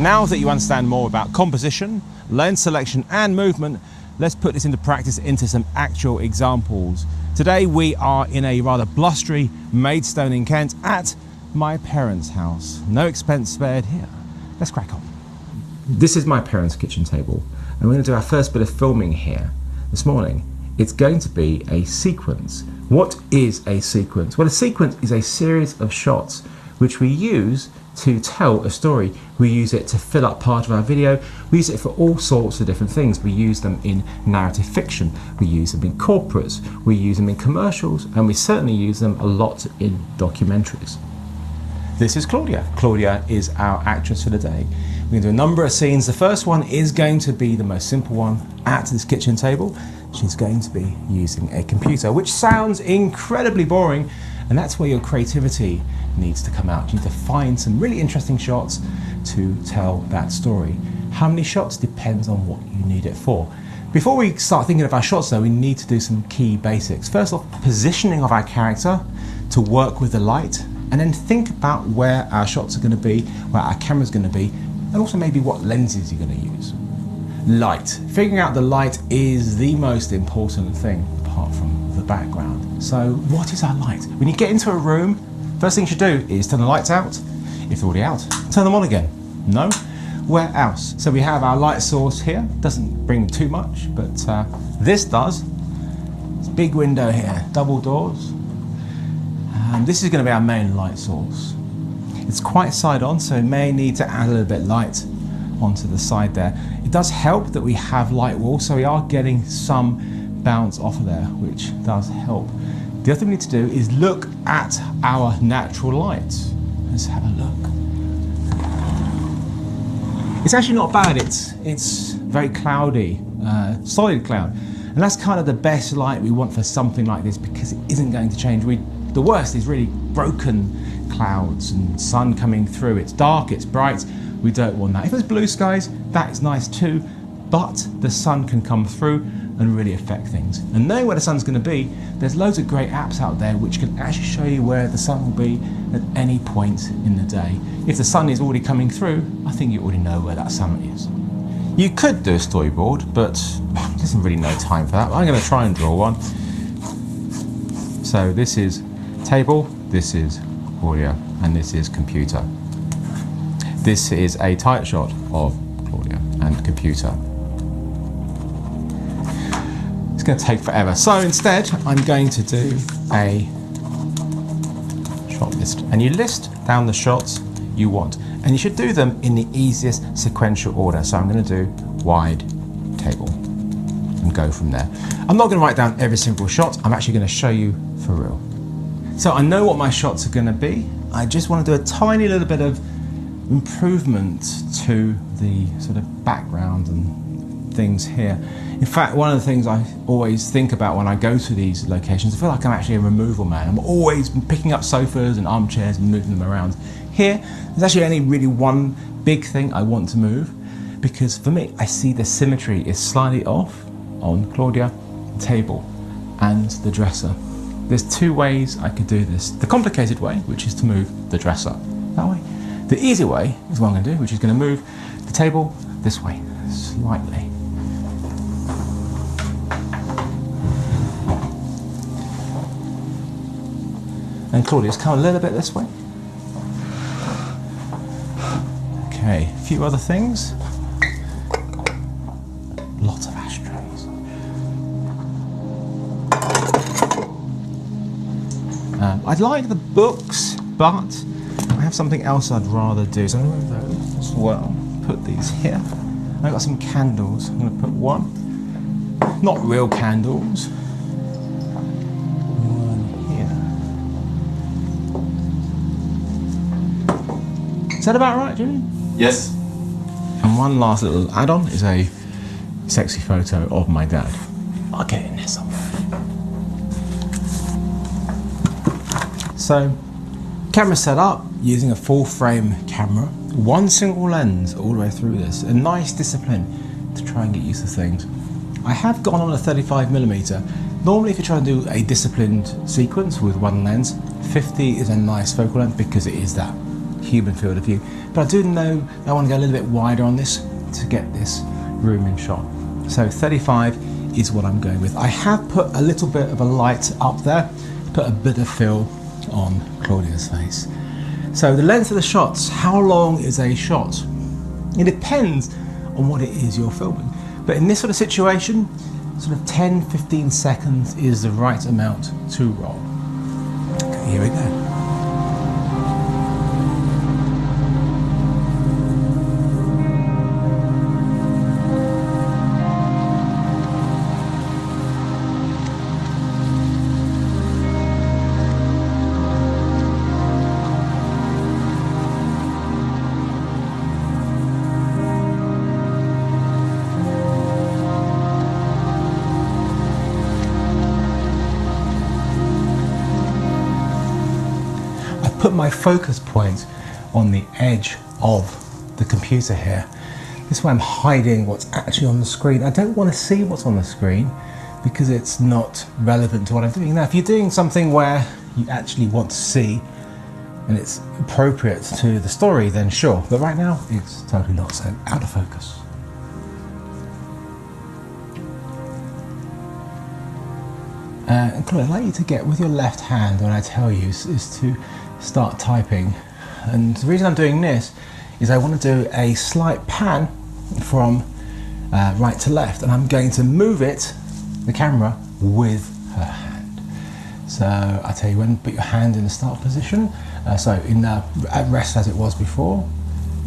Now that you understand more about composition, lens selection and movement, let's put this into practice into some actual examples. Today we are in a rather blustery Maidstone in Kent at my parents' house. No expense spared here. Let's crack on. This is my parents' kitchen table and we're going to do our first bit of filming here this morning. It's going to be a sequence. What is a sequence? Well, a sequence is a series of shots which we use to tell a story. We use it to fill up part of our video. We use it for all sorts of different things. We use them in narrative fiction. We use them in corporates. We use them in commercials. And we certainly use them a lot in documentaries. This is Claudia. Claudia is our actress for the day. We're going to do a number of scenes. The first one is going to be the most simple one at this kitchen table. She's going to be using a computer, which sounds incredibly boring. And that's where your creativity needs to come out. You need to find some really interesting shots to tell that story. How many shots depends on what you need it for. Before we start thinking of our shots though, we need to do some key basics. First off, positioning of our character to work with the light, and then think about where our shots are going to be, where our camera's going to be, and also maybe what lenses you're going to use. Light. Figuring out the light is the most important thing apart from the background. So what is our light? When you get into a room, first thing you should do is turn the lights out. If they're already out, turn them on again. No? Where else? So we have our light source here. Doesn't bring too much, but this does. It's a big window here, double doors. And this is going to be our main light source. It's quite side on, so we may need to add a little bit of light onto the side there. It does help that we have light walls, so we are getting some bounce off of there, which does help. The other thing we need to do is look at our natural light. Let's have a look. It's actually not bad. It's very cloudy, solid cloud. And that's kind of the best light we want for something like this because it isn't going to change. The worst is really broken clouds and sun coming through. It's dark, it's bright. We don't want that. If there's blue skies, that is nice too, but the sun can come through and really affect things. And knowing where the sun's going to be, there's loads of great apps out there which can actually show you where the sun will be at any point in the day. If the sun is already coming through, I think you already know where that sun is. You could do a storyboard, but there's really no time for that. I'm going to try and draw one. So this is table, this is Claudia, and this is computer. This is a tight shot of Claudia and computer. It's going to take forever. So instead, I'm going to do a shot list. And you list down the shots you want. And you should do them in the easiest sequential order. So I'm going to do wide table and go from there. I'm not going to write down every single shot. I'm actually going to show you for real. So I know what my shots are going to be. I just want to do a tiny little bit of improvement to the sort of background and things here. In fact, one of the things I always think about when I go to these locations, I feel like I'm actually a removal man. I'm always picking up sofas and armchairs and moving them around. Here, there's actually only really one big thing I want to move, because for me, I see the symmetry is slightly off on Claudia, the table, and the dresser. There's two ways I could do this. The complicated way, which is to move the dresser that way. The easy way is what I'm going to do, which is going to move the table this way, slightly. And Claudia's come a little bit this way. Okay, a few other things. Lots of ashtrays. I'd like the books, but I have something else I'd rather do. So I'm going to move those as well. Put these here. I've got some candles. I'm going to put one. Not real candles. One here. Is that about right, Julian? Yes. And one last little add-on is a sexy photo of my dad. I'll get it in there somewhere. So, camera set up using a full frame camera. One single lens all the way through this. A nice discipline to try and get used to things. I have gone on a 35mm. Normally if you try and do a disciplined sequence with one lens, 50 is a nice focal length because it is that human field of view. But I do know I want to go a little bit wider on this to get this room in shot. So 35 is what I'm going with. I have put a little bit of a light up there, put a bit of fill on Claudia's face. So the length of the shots, how long is a shot? It depends on what it is you're filming. But in this sort of situation, sort of 10-15 seconds is the right amount to roll. Okay, here we go. Put my focus point on the edge of the computer here. This way I'm hiding what's actually on the screen. I don't want to see what's on the screen because it's not relevant to what I'm doing. Now, if you're doing something where you actually want to see and it's appropriate to the story, then sure. But right now, it's totally not, so out of focus. And Claudia, I'd like you to get with your left hand when I tell you is to start typing. And the reason I'm doing this is I want to do a slight pan from right to left, and I'm going to move it, the camera, with her hand. So I tell you when, put your hand in the start position, so in at rest as it was before,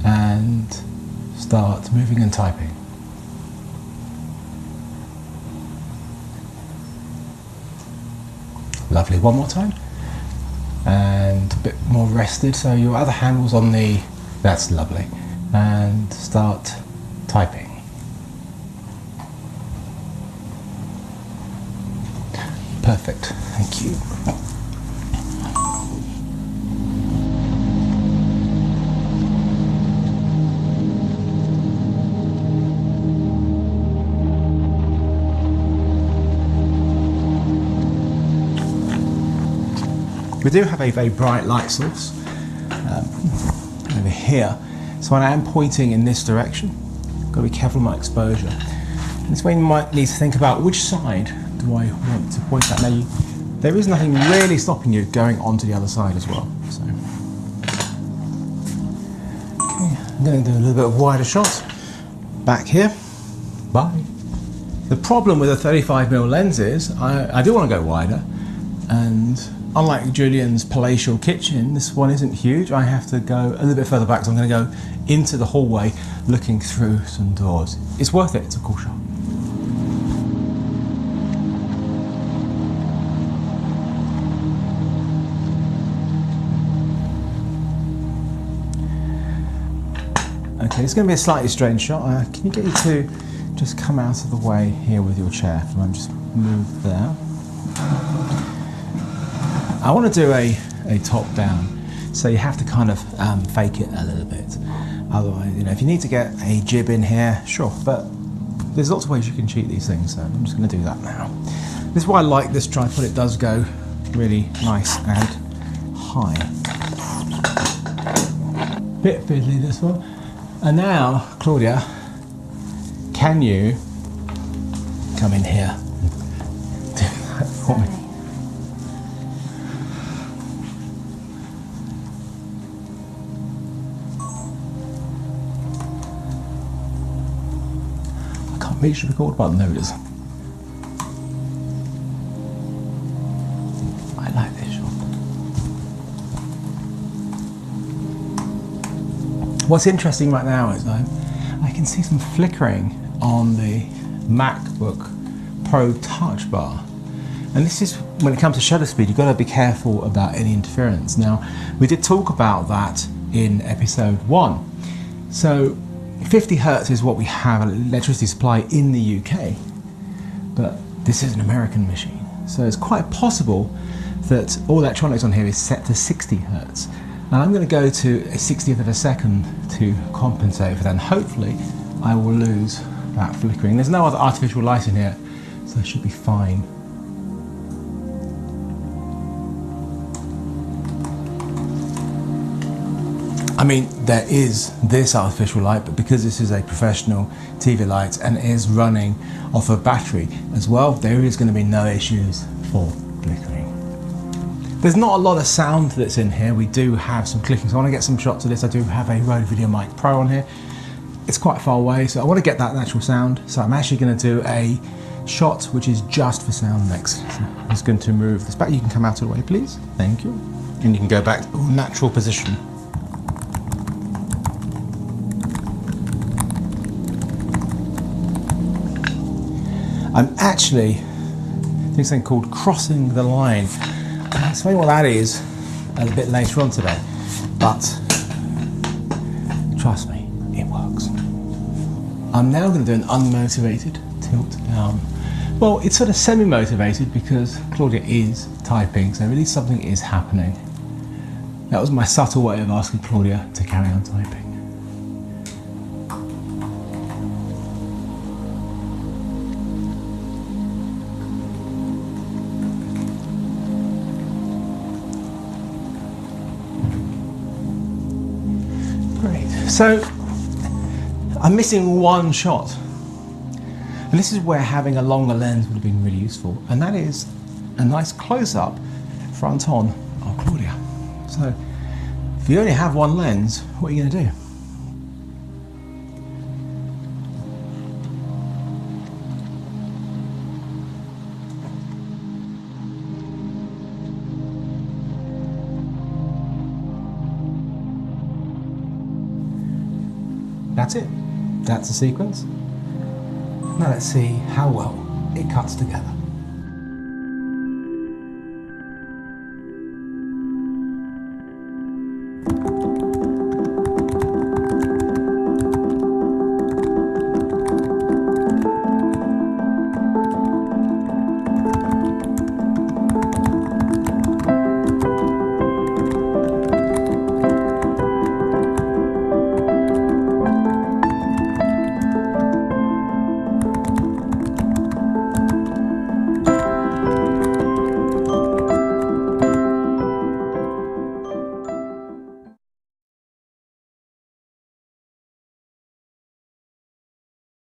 and start moving and typing. Lovely, one more time. And a bit more rested, so your other hand was on the, that's lovely. And start typing. Perfect, thank you. We do have a very bright light source over here, so when I am pointing in this direction, I've got to be careful of my exposure. And this way you might need to think about which side do I want to point at. Now, there is nothing really stopping you going onto the other side as well. So, okay, I'm going to do a little bit of wider shot back here. Bye. The problem with a 35mm lens is I do want to go wider, and unlike Julian's palatial kitchen, this one isn't huge. I have to go a little bit further back, so I'm going to go into the hallway looking through some doors. It's worth it, it's a cool shot. Okay, it's going to be a slightly strange shot. Can you get you to just come out of the way here with your chair? And just move there. I want to do a top down, so you have to kind of fake it a little bit. Otherwise, you know, if you need to get a jib in here, sure, but there's lots of ways you can cheat these things, so I'm just going to do that now. This is why I like this tripod, it does go really nice and high. Bit fiddly this one. And now, Claudia, can you come in here and do that for me? Reach the record button, there it is. I like this shot. What's interesting right now is I can see some flickering on the MacBook Pro Touch Bar. And this is, when it comes to shutter speed, you've got to be careful about any interference. Now, we did talk about that in episode 1. So 50 Hertz is what we have electricity supply in the UK, but this is an American machine. So it's quite possible that all electronics on here is set to 60 Hertz. And I'm going to go to a 60th of a second to compensate for that. And hopefully I will lose that flickering. There's no other artificial light in here, so I should be fine. mean, there is this artificial light, but because this is a professional TV light and it is running off a battery as well, there is going to be no issues for flickering. There's not a lot of sound that's in here. We do have some clicking, so I want to get some shots of this. I do have a Rode VideoMic Pro on here. It's quite far away, so I want to get that natural sound. So I'm actually going to do a shot which is just for sound next. So I'm just going to move this back. You can come out of the way, please. Thank you. And you can go back to natural position. I'm actually doing something called crossing the line. I'll explain what that is a bit later on today, but trust me, it works. I'm now going to do an unmotivated tilt down. Well, it's sort of semi-motivated because Claudia is typing, so really something is happening. That was my subtle way of asking Claudia to carry on typing. Great. So I'm missing one shot. And this is where having a longer lens would have been really useful. And that is a nice close-up front on of Claudia. So if you only have one lens, what are you going to do? That's it. That's the sequence. Now let's see how well it cuts together.